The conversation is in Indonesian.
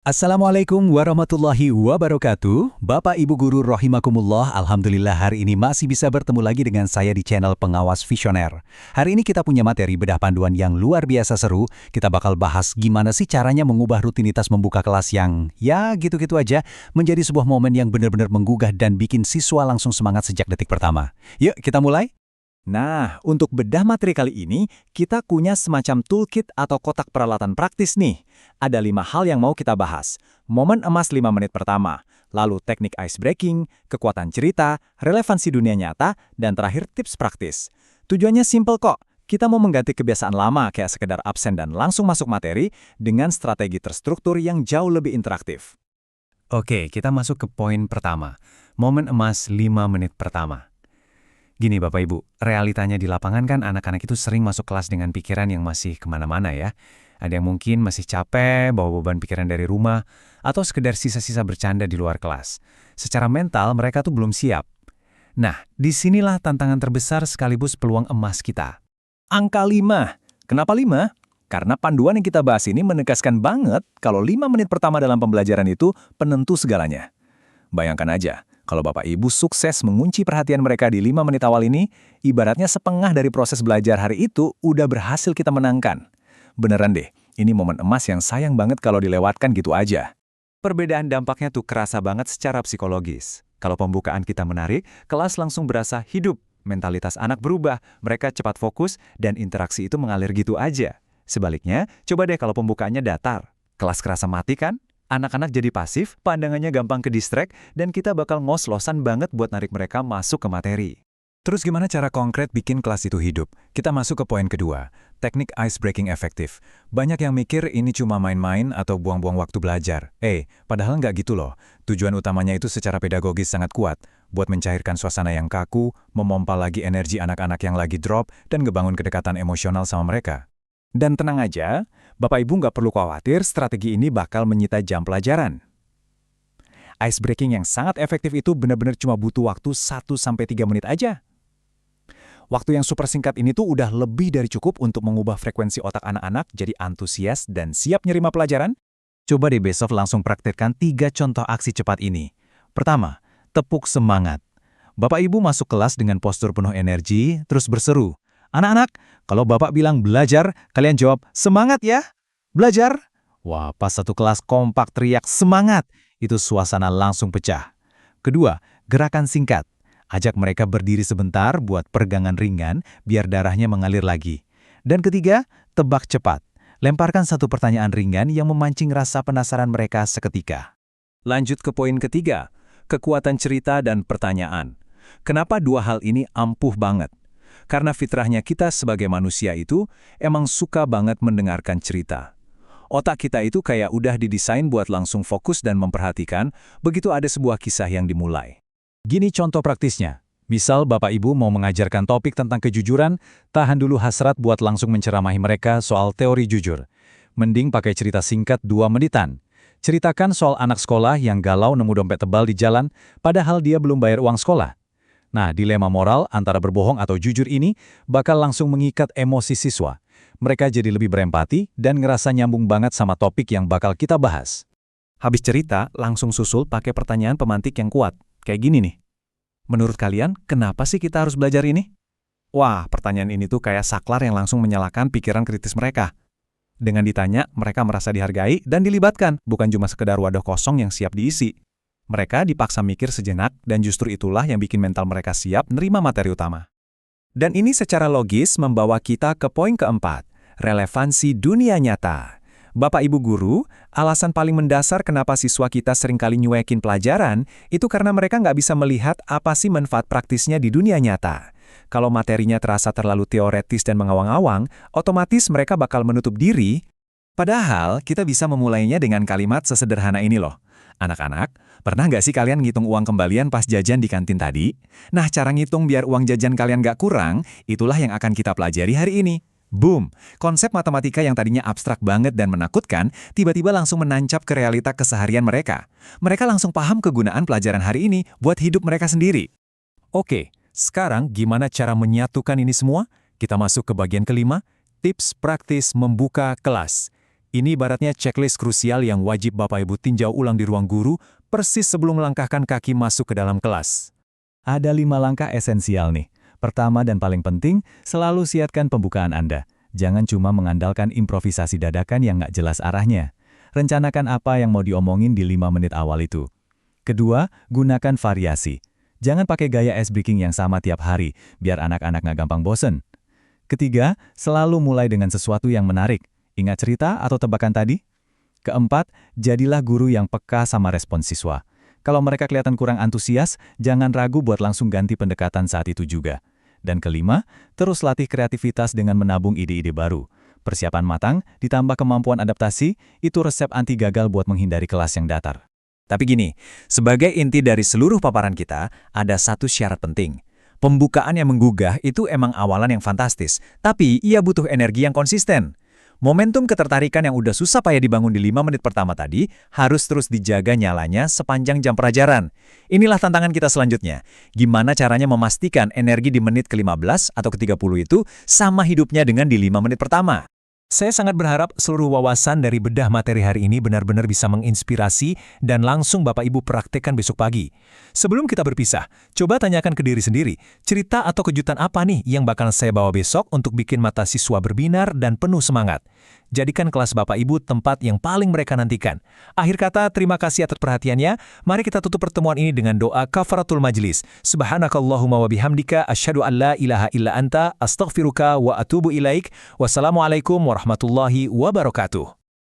Assalamualaikum warahmatullahi wabarakatuh. Bapak Ibu Guru rahimakumullah, Alhamdulillah hari ini masih bisa bertemu lagi dengan saya di channel Pengawas Visioner. Hari ini kita punya materi bedah panduan yang luar biasa seru. Kita bakal bahas gimana sih caranya mengubah rutinitas membuka kelas yang ya gitu-gitu aja menjadi sebuah momen yang benar-benar menggugah dan bikin siswa langsung semangat sejak detik pertama. Yuk kita mulai. Nah, untuk bedah materi kali ini, kita punya semacam toolkit atau kotak peralatan praktis nih. Ada 5 hal yang mau kita bahas. Momen emas 5 menit pertama, lalu teknik ice breaking, kekuatan cerita, relevansi dunia nyata, dan terakhir tips praktis. Tujuannya simple kok. Kita mau mengganti kebiasaan lama kayak sekedar absen dan langsung masuk materi dengan strategi terstruktur yang jauh lebih interaktif. Oke, kita masuk ke poin pertama. Momen emas 5 menit pertama. Gini Bapak Ibu, realitanya di lapangan kan anak-anak itu sering masuk kelas dengan pikiran yang masih kemana-mana ya. Ada yang mungkin masih capek, bawa beban pikiran dari rumah, atau sekedar sisa-sisa bercanda di luar kelas. Secara mental mereka tuh belum siap. Nah, disinilah tantangan terbesar sekaligus peluang emas kita. Angka 5. Kenapa 5? Karena panduan yang kita bahas ini menegaskan banget kalau 5 menit pertama dalam pembelajaran itu penentu segalanya. Bayangkan aja, kalau Bapak Ibu sukses mengunci perhatian mereka di 5 menit awal ini, ibaratnya setengah dari proses belajar hari itu udah berhasil kita menangkan. Beneran deh, ini momen emas yang sayang banget kalau dilewatkan gitu aja. Perbedaan dampaknya tuh kerasa banget secara psikologis. Kalau pembukaan kita menarik, kelas langsung berasa hidup, mentalitas anak berubah, mereka cepat fokus, dan interaksi itu mengalir gitu aja. Sebaliknya, coba deh kalau pembukaannya datar. Kelas kerasa mati kan? Anak-anak jadi pasif, pandangannya gampang ke distract, dan kita bakal ngos-losan banget buat narik mereka masuk ke materi. Terus gimana cara konkret bikin kelas itu hidup? Kita masuk ke poin kedua, teknik ice breaking efektif. Banyak yang mikir ini cuma main-main atau buang-buang waktu belajar. Padahal nggak gitu loh. Tujuan utamanya itu secara pedagogis sangat kuat, buat mencairkan suasana yang kaku, memompa lagi energi anak-anak yang lagi drop, dan ngebangun kedekatan emosional sama mereka. Dan tenang aja, Bapak Ibu nggak perlu khawatir strategi ini bakal menyita jam pelajaran. Ice breaking yang sangat efektif itu benar-benar cuma butuh waktu 1-3 menit aja. Waktu yang super singkat ini tuh udah lebih dari cukup untuk mengubah frekuensi otak anak-anak jadi antusias dan siap nerima pelajaran. Coba deh besok langsung praktekkan 3 contoh aksi cepat ini. Pertama, tepuk semangat. Bapak Ibu masuk kelas dengan postur penuh energi, terus berseru. Anak-anak, kalau Bapak bilang belajar, kalian jawab, semangat ya! Belajar! Wah, pas satu kelas kompak teriak semangat, itu suasana langsung pecah. Kedua, gerakan singkat. Ajak mereka berdiri sebentar buat peregangan ringan, biar darahnya mengalir lagi. Dan ketiga, tebak cepat. Lemparkan satu pertanyaan ringan yang memancing rasa penasaran mereka seketika. Lanjut ke poin ketiga, kekuatan cerita dan pertanyaan. Kenapa dua hal ini ampuh banget? Karena fitrahnya kita sebagai manusia itu emang suka banget mendengarkan cerita. Otak kita itu kayak udah didesain buat langsung fokus dan memperhatikan begitu ada sebuah kisah yang dimulai. Gini contoh praktisnya. Misal Bapak Ibu mau mengajarkan topik tentang kejujuran, tahan dulu hasrat buat langsung menceramahi mereka soal teori jujur. Mending pakai cerita singkat 2 menitan. Ceritakan soal anak sekolah yang galau nemu dompet tebal di jalan, padahal dia belum bayar uang sekolah. Nah, dilema moral antara berbohong atau jujur ini bakal langsung mengikat emosi siswa. Mereka jadi lebih berempati dan ngerasa nyambung banget sama topik yang bakal kita bahas. Habis cerita, langsung susul pakai pertanyaan pemantik yang kuat. Kayak gini nih. Menurut kalian, kenapa sih kita harus belajar ini? Wah, pertanyaan ini tuh kayak saklar yang langsung menyalakan pikiran kritis mereka. Dengan ditanya, mereka merasa dihargai dan dilibatkan, bukan cuma sekedar wadah kosong yang siap diisi. Mereka dipaksa mikir sejenak dan justru itulah yang bikin mental mereka siap nerima materi utama. Dan ini secara logis membawa kita ke poin keempat, relevansi dunia nyata. Bapak Ibu Guru, alasan paling mendasar kenapa siswa kita seringkali nyuekin pelajaran itu karena mereka nggak bisa melihat apa sih manfaat praktisnya di dunia nyata. Kalau materinya terasa terlalu teoretis dan mengawang-awang, otomatis mereka bakal menutup diri. Padahal kita bisa memulainya dengan kalimat sesederhana ini loh. Anak-anak, pernah nggak sih kalian ngitung uang kembalian pas jajan di kantin tadi? Nah, cara ngitung biar uang jajan kalian nggak kurang, itulah yang akan kita pelajari hari ini. Boom! Konsep matematika yang tadinya abstrak banget dan menakutkan, tiba-tiba langsung menancap ke realita keseharian mereka. Mereka langsung paham kegunaan pelajaran hari ini buat hidup mereka sendiri. Oke, sekarang gimana cara menyatukan ini semua? Kita masuk ke bagian kelima, tips praktis membuka kelas. Ini ibaratnya checklist krusial yang wajib Bapak Ibu tinjau ulang di ruang guru, persis sebelum melangkahkan kaki masuk ke dalam kelas. Ada 5 langkah esensial nih. Pertama dan paling penting, selalu siapkan pembukaan Anda. Jangan cuma mengandalkan improvisasi dadakan yang nggak jelas arahnya. Rencanakan apa yang mau diomongin di 5 menit awal itu. Kedua, gunakan variasi. Jangan pakai gaya ice breaking yang sama tiap hari, biar anak-anak nggak gampang bosen. Ketiga, selalu mulai dengan sesuatu yang menarik. Ingat cerita atau tebakan tadi? Keempat, jadilah guru yang peka sama respon siswa. Kalau mereka kelihatan kurang antusias, jangan ragu buat langsung ganti pendekatan saat itu juga. Dan kelima, terus latih kreativitas dengan menabung ide-ide baru. Persiapan matang, ditambah kemampuan adaptasi, itu resep anti gagal buat menghindari kelas yang datar. Tapi gini, sebagai inti dari seluruh paparan kita, ada satu syarat penting. Pembukaan yang menggugah itu emang awalan yang fantastis, tapi ia butuh energi yang konsisten. Momentum ketertarikan yang udah susah payah dibangun di 5 menit pertama tadi harus terus dijaga nyalanya sepanjang jam pelajaran. Inilah tantangan kita selanjutnya. Gimana caranya memastikan energi di menit ke-15 atau ke-30 itu sama hidupnya dengan di 5 menit pertama? Saya sangat berharap seluruh wawasan dari bedah materi hari ini benar-benar bisa menginspirasi dan langsung Bapak Ibu praktekkan besok pagi. Sebelum kita berpisah, coba tanyakan ke diri sendiri, cerita atau kejutan apa nih yang bakal saya bawa besok untuk bikin mata siswa berbinar dan penuh semangat. Jadikan kelas Bapak Ibu tempat yang paling mereka nantikan. Akhir kata, terima kasih atas perhatiannya. Mari kita tutup pertemuan ini dengan doa kafaratul majlis. Subhanakallahumma wa bihamdika asyhadu an la ilaha illa anta astaghfiruka wa atubu ilaik. Wassalamualaikum warahmatullahi wabarakatuh.